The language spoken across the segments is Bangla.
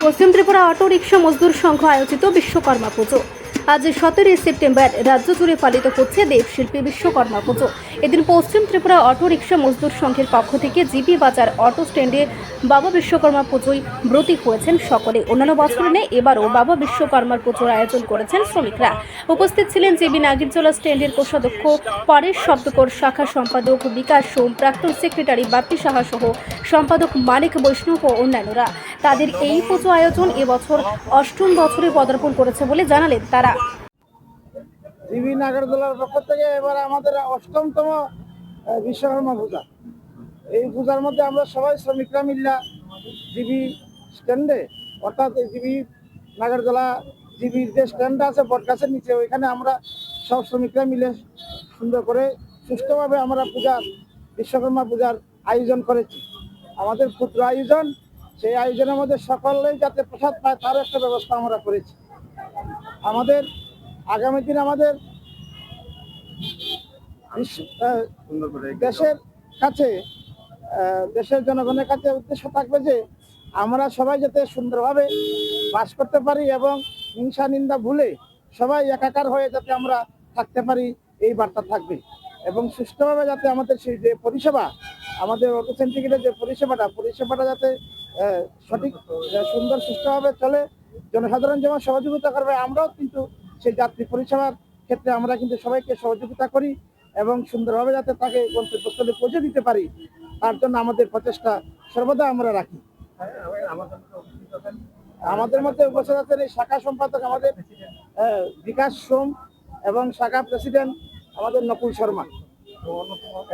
পশ্চিম ত্রিপুরা অটো রিক্সা মজদুর সংঘ আয়োজিত বিশ্বকর্মা পুজো। আজ 17 সেপ্টেম্বর রাজ্য জুড়ে পালিত হচ্ছে দেবশিল্পী বিশ্বকর্মা পুজো। এদিন পশ্চিম ত্রিপুরা অটো রিক্সা মজদুর সংঘের পক্ষ থেকে জিপি বাজার অটো স্ট্যান্ডে বাবা বিশ্বকর্মা পুজোয় ব্রতী হয়েছেন সকলে। অন্যান্য বছর নেই এবারও বাবা বিশ্বকর্মার পুজোর আয়োজন করেছেন শ্রমিকরা। উপস্থিত ছিলেন জিবি নাগিরজোলা স্ট্যান্ডের কোষাধ্যক্ষ পরেশ শব্দকর, শাখা সম্পাদক বিকাশ সোম, প্রাক্তন সেক্রেটারি বাপ্পি সাহা সহ সম্পাদক মানিক বৈষ্ণব ও অন্যান্যরা। তাদের এই পুজো আয়োজন এবছর 8ম বছরে পদার্পণ করেছে বলে জানালেন তারা। জিবি নাগরদোলার পক্ষ থেকে এবার আমাদের 8তম বিশ্বকর্মা পূজা। এই পূজার মধ্যে আমরা সবাই শ্রমিকরা মিল্লা জিবি স্ট্যান্ডে, অর্থাৎ জিবি নাগরদোলা জিবির যে স্ট্যান্ড আছে বটগাছের নিচে, ওইখানে আমরা সব শ্রমিকরা মিলে সুন্দর করে সুষ্ঠুভাবে আমরা বিশ্বকর্মা পূজার আয়োজন করেছি। আমাদের ক্ষুদ্র আয়োজন, সেই আয়োজনের মধ্যে সকলেই যাতে প্রসাদ পায় তার একটা ব্যবস্থা আমরা করেছি। আমাদের আগামী দিন আমাদের দেশের কাছে, দেশের জনগণের কাছে উদ্দেশ্য থাকবে যে আমরা সবাই যাতে সুন্দরভাবে বাস করতে পারি এবং হিংসা নিন্দা ভুলে সবাই একাকার হয়ে যাতে আমরা থাকতে পারি, এই বার্তা থাকবে। এবং সুষ্ঠুভাবে যাতে আমাদের সেই যে পরিষেবা, আমাদের অটো সেন্ট্রিকেটের যে পরিষেবাটা যাতে সঠিক সুন্দর সুষ্ঠুভাবে চলে, জনসাধারণ যেমন সহযোগিতা করবে, আমরাও কিন্তু সেই যাত্রী পরিষেবার ক্ষেত্রে আমরা কিন্তু সবাইকে সহযোগিতা করি এবং সুন্দরভাবে যাতে তাকে গন্তব্যস্থলে পৌঁছে দিতে পারি, তার জন্য আমাদের প্রচেষ্টা সর্বদা আমরা রাখি। আমাদের মধ্যে উপস্থিত আছেন এই শাখা সম্পাদক আমাদের বিকাশ সোম এবং শাখা প্রেসিডেন্ট আমাদের নকুল শর্মা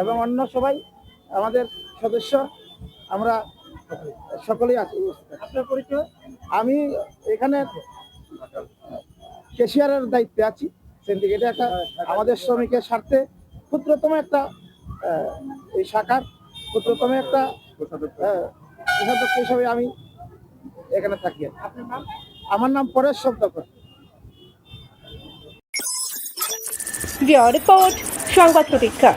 এবং অন্য সবাই আমাদের সদস্য, আমরা সকলেই আছি। আপনার পরিচয়? আমি এখানে ক্যাশিয়ারের দায়িত্বে আছি সিন্ডিকেটে। একটা আমাদের শ্রমিকের স্বার্থে ক্ষুদ্রতম একটা এই শাখার ক্ষুদ্রতম একটা কোষাধ্যক্ষ হিসাবে আমি এখানে থাকি। আমার নাম পরেশ শব্দকর। রিপোর্ট সংবাদ প্রতীক্ষা।